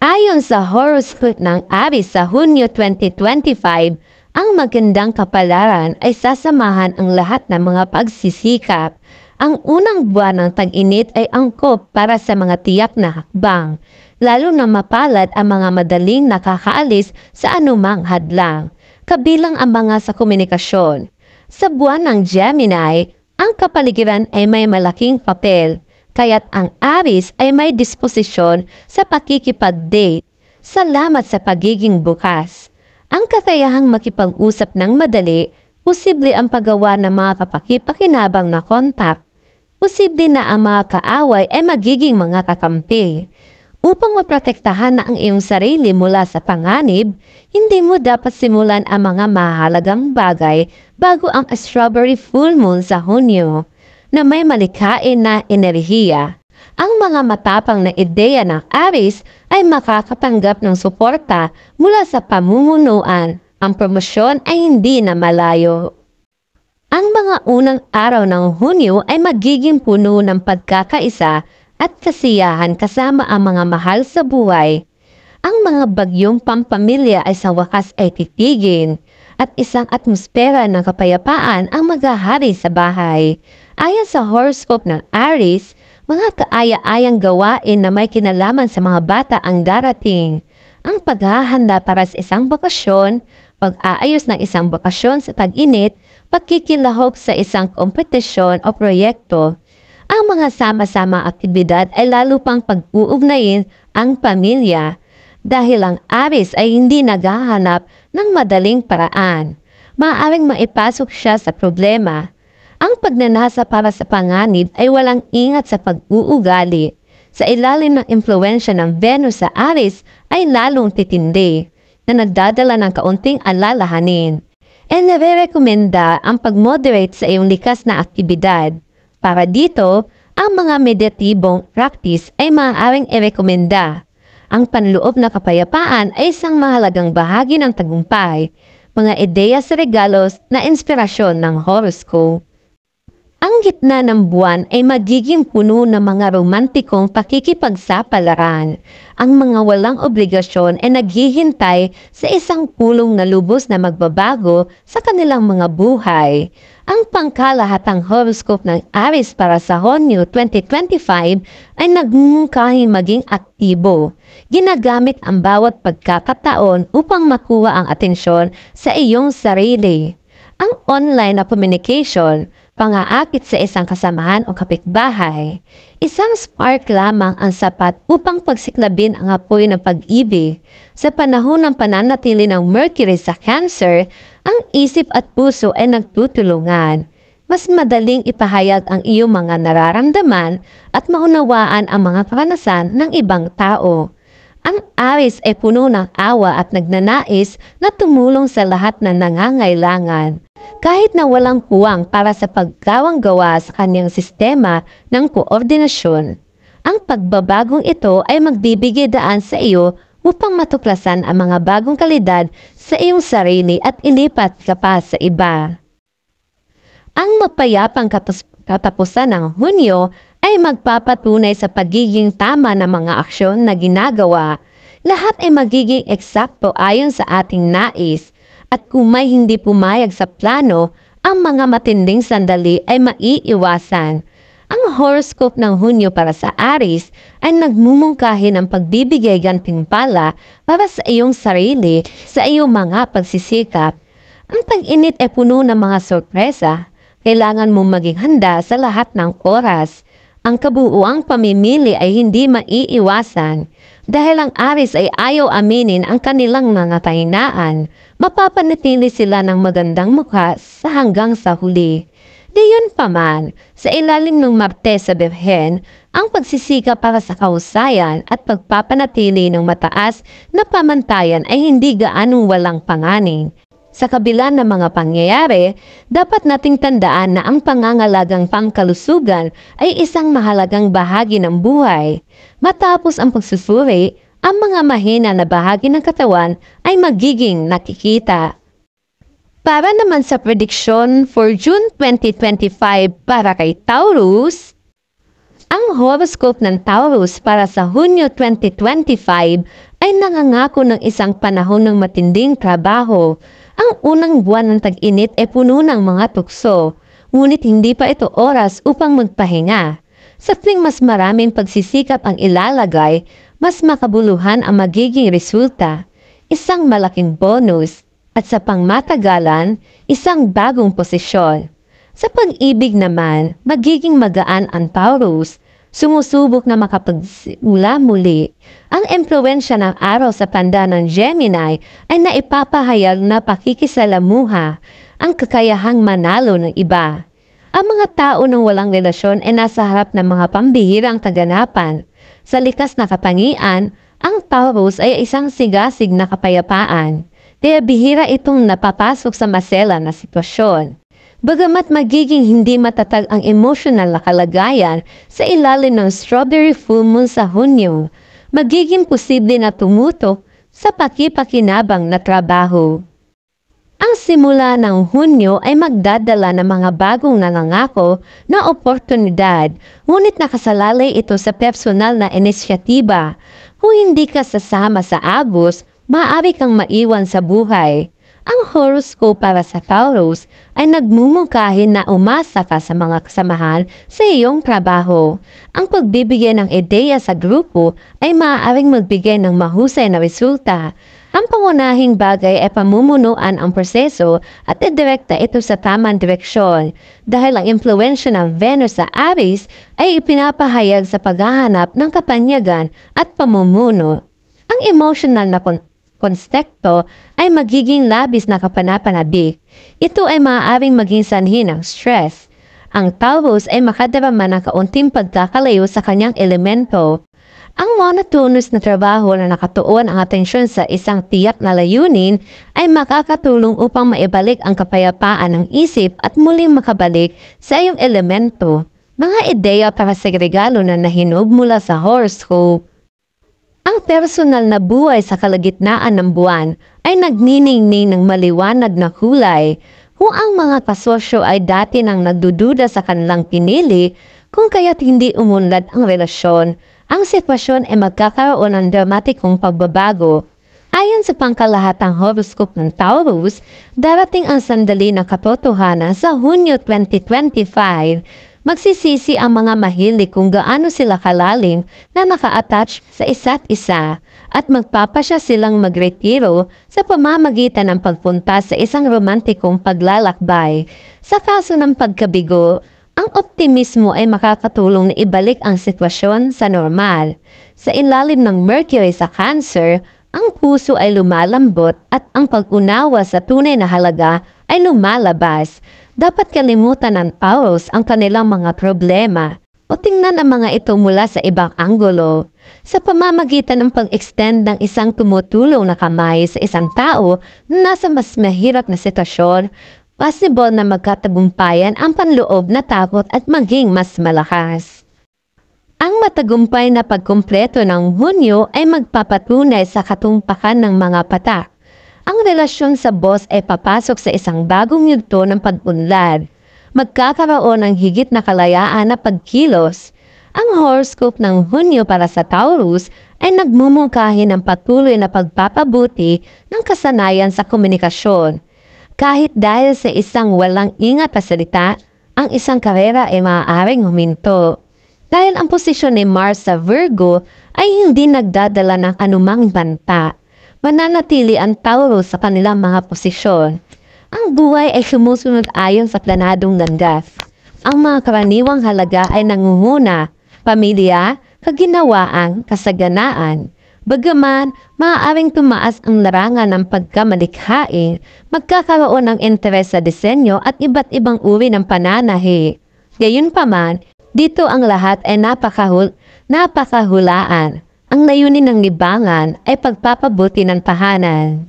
Ayon sa horoscope ng Aries sa Hunyo 2025, ang magandang kapalaran ay sasamahan ang lahat ng mga pagsisikap. Ang unang buwan ng tag-init ay angkop para sa mga tiyak na hakbang, lalo na mapalad ang mga madaling nakakaalis sa anumang hadlang, kabilang ang mga sa komunikasyon. Sa buwan ng Gemini, ang kapaligiran ay may malaking papel, kaya't ang Aries ay may disposisyon sa pakikipag-date. Salamat sa pagiging bukas. Ang kakayahang makipag-usap ng madali, posible ang paggawa ng mga kapakipakinabang na kontak. Posible na ang mga kaaway ay magiging mga kakampi. Upang maprotektahan na ang iyong sarili mula sa panganib, hindi mo dapat simulan ang mga mahalagang bagay bago ang strawberry full moon sa Hunyo, na may malikhain na enerhiya. Ang mga matapang na ideya ng Aries ay makakatanggap ng suporta mula sa pamumunuan. Ang promosyon ay hindi na malayo. Ang mga unang araw ng Hunyo ay magiging puno ng pagkakaisa at kasiyahan kasama ang mga mahal sa buhay. Ang mga bagyong pampamilya ay sa wakas ay titigin at isang atmosfera ng kapayapaan ang maghahari sa bahay. Ayon sa horoscope ng Aries, mga kaaya-ayang gawain na may kinalaman sa mga bata ang darating. Ang paghahanda para sa isang bakasyon, pag-aayos ng isang bakasyon sa tag-init, pagkikilahok sa isang kompetisyon o proyekto. Ang mga sama-sama aktibidad ay lalo pang pag-uugnayin ang pamilya dahil ang Aries ay hindi naghahanap ng madaling paraan. Maaaring maipasok siya sa problema. Ang pagnanasa para sa panganib ay walang ingat sa pag-uugali. Sa ilalim ng impluwensya ng Venus sa Aries ay lalong titindi na nagdadala ng kaunting alalahanin. E nare-rekomenda ang pag-moderate sa iyong likas na aktibidad. Para dito, ang mga medyatibong practice ay maaaring i-rekomenda. Ang panloob na kapayapaan ay isang mahalagang bahagi ng tagumpay, mga ideya sa regalos na inspirasyon ng horoscope. Ang gitna ng buwan ay magiging puno ng mga romantikong pakikipagsapalaran. Ang mga walang obligasyon ay naghihintay sa isang pulong na lubos na magbabago sa kanilang mga buhay. Ang pangkalahatang horoscope ng Aries para sa Hunyo 2025 ay nagmumungkahing maging aktibo. Ginagamit ang bawat pagkakataon upang makuha ang atensyon sa iyong sarili. Ang online na communication, pang-aakit sa isang kasamahan o kapitbahay, isang spark lamang ang sapat upang pagsiklabin ang apoy ng pag-ibig. Sa panahon ng pananatili ng Mercury sa Cancer, ang isip at puso ay nagtutulungan. Mas madaling ipahayag ang iyong mga nararamdaman at maunawaan ang mga karanasan ng ibang tao. Ang Aries ay puno ng awa at nagnanais na tumulong sa lahat ng nangangailangan, kahit na walang puwang para sa paggawang-gawa sa kanyang sistema ng koordinasyon. Ang pagbabagong ito ay magbibigay daan sa iyo upang matuklasan ang mga bagong kalidad sa iyong sarili at ilipat ka pa sa iba. Ang mapayapang katapusan ng Hunyo ay magpapatunay sa pagiging tama ng mga aksyon na ginagawa. Lahat ay magiging eksakto ayon sa ating nais, at kung may hindi pumayag sa plano, ang mga matinding sandali ay maiiwasan. Ang horoscope ng Hunyo para sa Aries ay nagmumungkahi ng pagbibigay gantimpala para sa iyong sarili sa iyong mga pagsisikap. Ang tag-init ay puno ng mga sorpresa. Kailangan mong maging handa sa lahat ng oras. Ang kabuuang pamimili ay hindi maiiwasan. Dahil ang Aries ay ayaw aminin ang kanilang mga kahinaan, mapapanatili sila ng magandang mukha sa hanggang sa huli. Diyon pa man, sa ilalim ng Marte sa Birhen, ang pagsisika para sa kahusayan at pagpapanatili ng mataas na pamantayan ay hindi gaanong walang panganing. Sa kabila ng mga pangyayari, dapat nating tandaan na ang pangangalagang pangkalusugan ay isang mahalagang bahagi ng buhay. Matapos ang pagsusuri, ang mga mahina na bahagi ng katawan ay magiging nakikita. Para naman sa prediction for June 2025 para kay Taurus, ang horoscope ng Taurus para sa Hunyo 2025 ay nangangako ng isang panahon ng matinding trabaho. Ang unang buwan ng tag-init ay puno ng mga tukso, ngunit hindi pa ito oras upang magpahinga. Sa tuwing mas maraming pagsisikap ang ilalagay, mas makabuluhan ang magiging resulta. Isang malaking bonus at sa pangmatagalan, isang bagong posisyon. Sa pag-ibig naman, magiging magaan ang Taurus, sumusubok na makapagsimula muli. Ang impluwensya ng araw sa tanda ng Gemini ay naipapahayag na pakikisalamuha, ang kakayahang manalo ng iba. Ang mga tao ng walang relasyon ay nasa harap ng mga pambihirang kaganapan. Sa likas na katangian, ang Taurus ay isang sigasig na kapayapaan. Kaya bihira itong napapasok sa masela na sitwasyon. Bagamat magiging hindi matatag ang emosyonal na kalagayan sa ilalim ng strawberry full moon sa Hunyo, magiging posible na tumutok sa pakipakinabang na trabaho. Ang simula ng Hunyo ay magdadala ng mga bagong nangangako na oportunidad, ngunit nakasalalay ito sa personal na inisyatiba. Kung hindi ka sasama sa agos, maaari kang maiwan sa buhay. Ang horoscope para sa Taurus ay nagmumungkahi na umasa ka sa mga kasamahan sa iyong trabaho. Ang pagbibigay ng ideya sa grupo ay maaaring magbigay ng mahusay na resulta. Ang pangunahing bagay ay pamumunuan ang proseso at idirekta ito sa tamang direksyon dahil ang impluwensya ng Venus sa Aries ay ipinapahayag sa paghahanap ng kapanyagan at pamumuno. Ang emotional na konstekto ay magiging labis na kapanapanabik. Ito ay maaaring maging sanhi ng stress. Ang Taurus ay makadarama ng kaunting pagkakalayo sa kanyang elemento. Ang monotonous na trabaho na nakatuon ang atensyon sa isang tiyak na layunin ay makakatulong upang maibalik ang kapayapaan ng isip at muling makabalik sa iyong elemento. Mga ideya para sa regalo na nahinog mula sa horoscope. Ang personal na buhay sa kalagitnaan ng buwan ay nagniningning ng maliwanag na kulay. Kung ang mga kasosyo ay dati nang nagdududa sa kanilang pinili, kung kaya't hindi umunlad ang relasyon, ang sitwasyon ay magkakaroon ng dramatikong pagbabago. Ayon sa pangkalahatang horoscope ng Taurus, darating ang sandali ng katotohanan sa Hunyo 2025. Magsisisi ang mga mahilig kung gaano sila kalalim na naka-attach sa isa't isa at magpapasya silang magretiro sa pamamagitan ng pagpunta sa isang romantikong paglalakbay. Sa kaso ng pagkabigo, ang optimismo ay makakatulong na ibalik ang sitwasyon sa normal. Sa ilalim ng Mercury sa Cancer, ang puso ay lumalambot at ang pag-unawa sa tunay na halaga ay lumalabas. Dapat kalimutan ng Taurus ang kanilang mga problema o tingnan ang mga ito mula sa ibang anggulo. Sa pamamagitan ng pag-extend ng isang tumutulong na kamay sa isang tao na nasa mas mahirap na sitwasyon, possible na magkatagumpayan ang panloob na takot at maging mas malakas. Ang matagumpay na pagkumpleto ng Hunyo ay magpapatunay sa katumpakan ng mga patak. Ang relasyon sa boss ay papasok sa isang bagong yugto ng pag-unlad. Magkakaroon ng higit na kalayaan na pagkilos. Ang horoscope ng Hunyo para sa Taurus ay nagmumungkahi ng patuloy na pagpapabuti ng kasanayan sa komunikasyon. Kahit dahil sa isang walang ingat na salita, ang isang karera ay maaaring huminto. Dahil ang posisyon ni Mars sa Virgo ay hindi nagdadala ng anumang banta, mananatili ang Taurus sa kanilang mga posisyon. Ang buhay ay sumusunod ayon sa planadong landas. Ang mga karaniwang halaga ay nangunguna, pamilya, kaginawaan, kasaganaan. Bagaman, maaaring tumaas ang larangan ng pagkamalikhain, magkakaroon ng interes sa disenyo at iba't ibang uri ng pananahi. Gayunpaman, dito ang lahat ay napakahulaan. Ang layunin ng libangan ay pagpapabuti ng tahanan.